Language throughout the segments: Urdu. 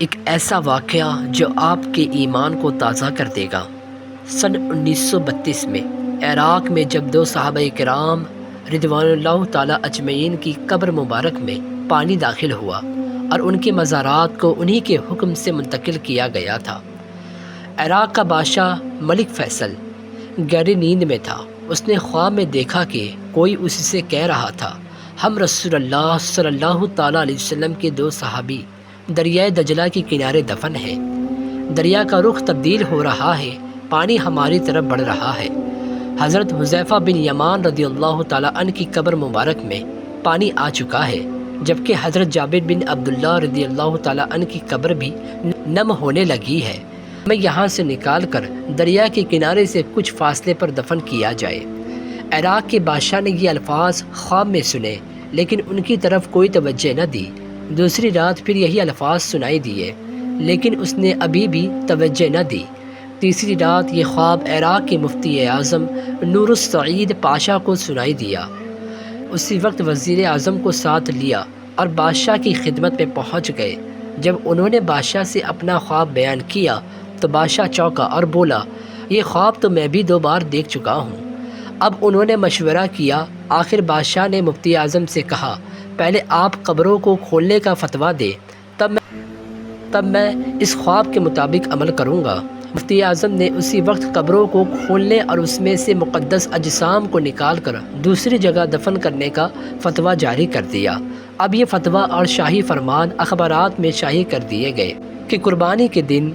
ایک ایسا واقعہ جو آپ کے ایمان کو تازہ کر دے گا۔ سن 1932 میں عراق میں جب دو صحابہ کرام رضوان اللہ تعالیٰ اجمعین کی قبر مبارک میں پانی داخل ہوا اور ان کے مزارات کو انہی کے حکم سے منتقل کیا گیا تھا۔ عراق کا بادشاہ ملک فیصل گہری نیند میں تھا۔ اس نے خواب میں دیکھا کہ کوئی اس سے کہہ رہا تھا، ہم رسول اللہ صلی اللہ تعالیٰ علیہ وسلم کے دو صحابی دریائے دجلہ کے کنارے دفن ہیں۔ دریا کا رخ تبدیل ہو رہا ہے، پانی ہماری طرف بڑھ رہا ہے۔ حضرت حذیفہ بن یمان رضی اللہ تعالیٰ عنہ کی قبر مبارک میں پانی آ چکا ہے، جبکہ حضرت جابر بن عبداللہ رضی اللہ تعالیٰ عنہ کی قبر بھی نم ہونے لگی ہے۔ ہمیں یہاں سے نکال کر دریا کے کنارے سے کچھ فاصلے پر دفن کیا جائے۔ عراق کے بادشاہ نے یہ الفاظ خواب میں سنے، لیکن ان کی طرف کوئی توجہ نہ دی۔ دوسری رات پھر یہی الفاظ سنائی دیے، لیکن اس نے ابھی بھی توجہ نہ دی۔ تیسری رات یہ خواب عراق کے مفتی اعظم نور السعید پاشا کو سنائی دیا۔ اسی وقت وزیر اعظم کو ساتھ لیا اور بادشاہ کی خدمت میں پہنچ گئے۔ جب انہوں نے بادشاہ سے اپنا خواب بیان کیا تو بادشاہ چونکا اور بولا، یہ خواب تو میں بھی 2 بار دیکھ چکا ہوں۔ اب انہوں نے مشورہ کیا۔ آخر بادشاہ نے مفتی اعظم سے کہا، پہلے آپ قبروں کو کھولنے کا فتویٰ دیں، تب میں اس خواب کے مطابق عمل کروں گا۔ مفتی اعظم نے اسی وقت قبروں کو کھولنے اور اس میں سے مقدس اجسام کو نکال کر دوسری جگہ دفن کرنے کا فتویٰ جاری کر دیا۔ اب یہ فتویٰ اور شاہی فرمان اخبارات میں شائع کر دیے گئے کہ قربانی کے دن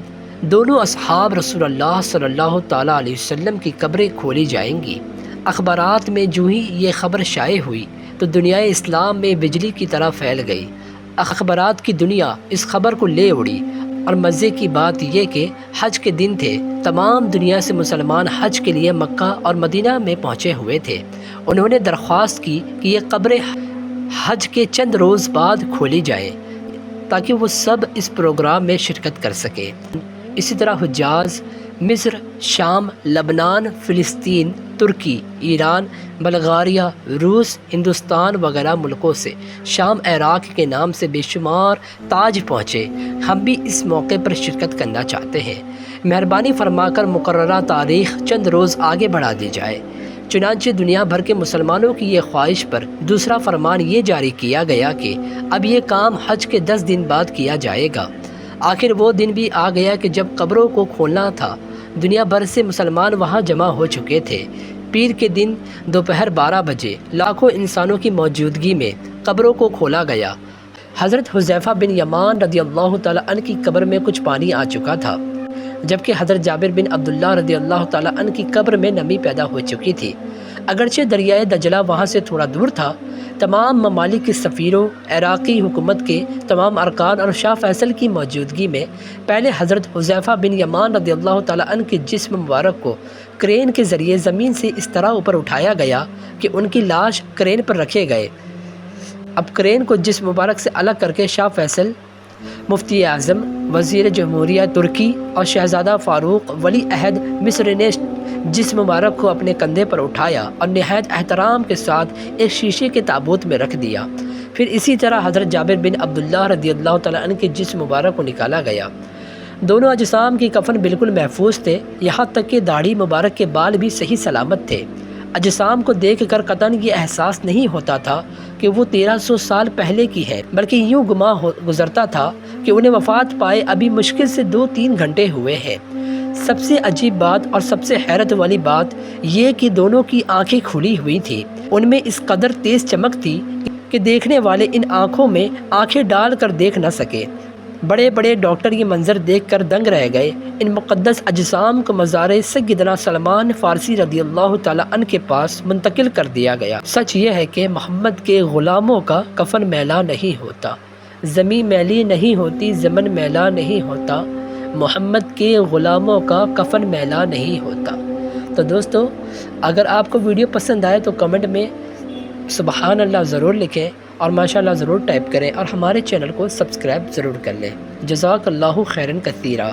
دونوں اصحاب رسول اللہ صلی اللہ تعالیٰ علیہ وسلم کی قبریں کھولی جائیں گی۔ اخبارات میں جو ہی یہ خبر شائع ہوئی تو دنیا اسلام میں بجلی کی طرح پھیل گئی۔ اخبارات کی دنیا اس خبر کو لے اڑی، اور مزے کی بات یہ کہ حج کے دن تھے۔ تمام دنیا سے مسلمان حج کے لیے مکہ اور مدینہ میں پہنچے ہوئے تھے۔ انہوں نے درخواست کی کہ یہ قبریں حج کے چند روز بعد کھولی جائیں تاکہ وہ سب اس پروگرام میں شرکت کر سکیں۔ اسی طرح حجاز مصر، شام، لبنان، فلسطین، ترکی، ایران، بلغاریہ، روس، ہندوستان وغیرہ ملکوں سے شام عراق کے نام سے بے شمار تاج پہنچے۔ ہم بھی اس موقع پر شرکت کرنا چاہتے ہیں۔ مہربانی فرما کر مقررہ تاریخ چند روز آگے بڑھا دی جائے۔ چنانچہ دنیا بھر کے مسلمانوں کی یہ خواہش پر دوسرا فرمان یہ جاری کیا گیا کہ اب یہ کام حج کے 10 دن بعد کیا جائے گا۔ آخر وہ دن بھی آ گیا کہ جب قبروں کو کھولنا تھا۔ دنیا بھر سے مسلمان وہاں جمع ہو چکے تھے۔ پیر کے دن دوپہر 12 بجے لاکھوں انسانوں کی موجودگی میں قبروں کو کھولا گیا۔ حضرت حذیفہ بن یمان رضی اللہ تعالیٰ عنہ کی قبر میں کچھ پانی آ چکا تھا، جبکہ حضرت جابر بن عبداللہ رضی اللہ تعالیٰ عنہ کی قبر میں نمی پیدا ہو چکی تھی۔ اگرچہ دریائے دجلہ وہاں سے تھوڑا دور تھا۔ تمام ممالک کے سفیروں، عراقی حکومت کے تمام ارکان اور شاہ فیصل کی موجودگی میں پہلے حضرت حذیفہ بن یمان رضی اللہ تعالیٰ عنہ کے جسم مبارک کو کرین کے ذریعے زمین سے اس طرح اوپر اٹھایا گیا کہ ان کی لاش کرین پر رکھے گئے۔ اب کرین کو جسم مبارک سے الگ کر کے شاہ فیصل، مفتی اعظم، وزیر جمہوریہ ترکی اور شہزادہ فاروق ولی عہد مصر نے جسم مبارک کو اپنے کندھے پر اٹھایا اور نہایت احترام کے ساتھ ایک شیشے کے تابوت میں رکھ دیا۔ پھر اسی طرح حضرت جابر بن عبداللہ رضی اللہ تعالیٰ عنہ کے جسم مبارک کو نکالا گیا۔ دونوں اجسام کی کفن بالکل محفوظ تھے، یہاں تک کہ داڑھی مبارک کے بال بھی صحیح سلامت تھے۔ اجسام کو دیکھ کر قطعاً یہ احساس نہیں ہوتا تھا کہ وہ 1300 سال پہلے کی ہے، بلکہ یوں گزرتا تھا کہ انہیں وفات پائے ابھی مشکل سے 2-3 گھنٹے ہوئے ہیں۔ سب سے عجیب بات اور سب سے حیرت والی بات یہ کہ دونوں کی آنکھیں کھلی ہوئی تھیں۔ ان میں اس قدر تیز چمک تھی کہ دیکھنے والے ان آنکھوں میں آنکھیں ڈال کر دیکھ نہ سکے۔ بڑے بڑے ڈاکٹر یہ منظر دیکھ کر دنگ رہ گئے۔ ان مقدس اجسام کو مزار سیدنا سلمان فارسی رضی اللہ تعالیٰ عنہ کے پاس منتقل کر دیا گیا۔ سچ یہ ہے کہ محمد کے غلاموں کا کفن میلا نہیں ہوتا، زمین میلی نہیں ہوتی، زمن میلا نہیں ہوتا، محمد کے غلاموں کا کفن میلا نہیں ہوتا۔ تو دوستو، اگر آپ کو ویڈیو پسند آئے تو کمنٹ میں سبحان اللہ ضرور لکھیں اور ماشاءاللہ ضرور ٹائپ کریں، اور ہمارے چینل کو سبسکرائب ضرور کر لیں۔ جزاک اللہ خیرن کثیرا۔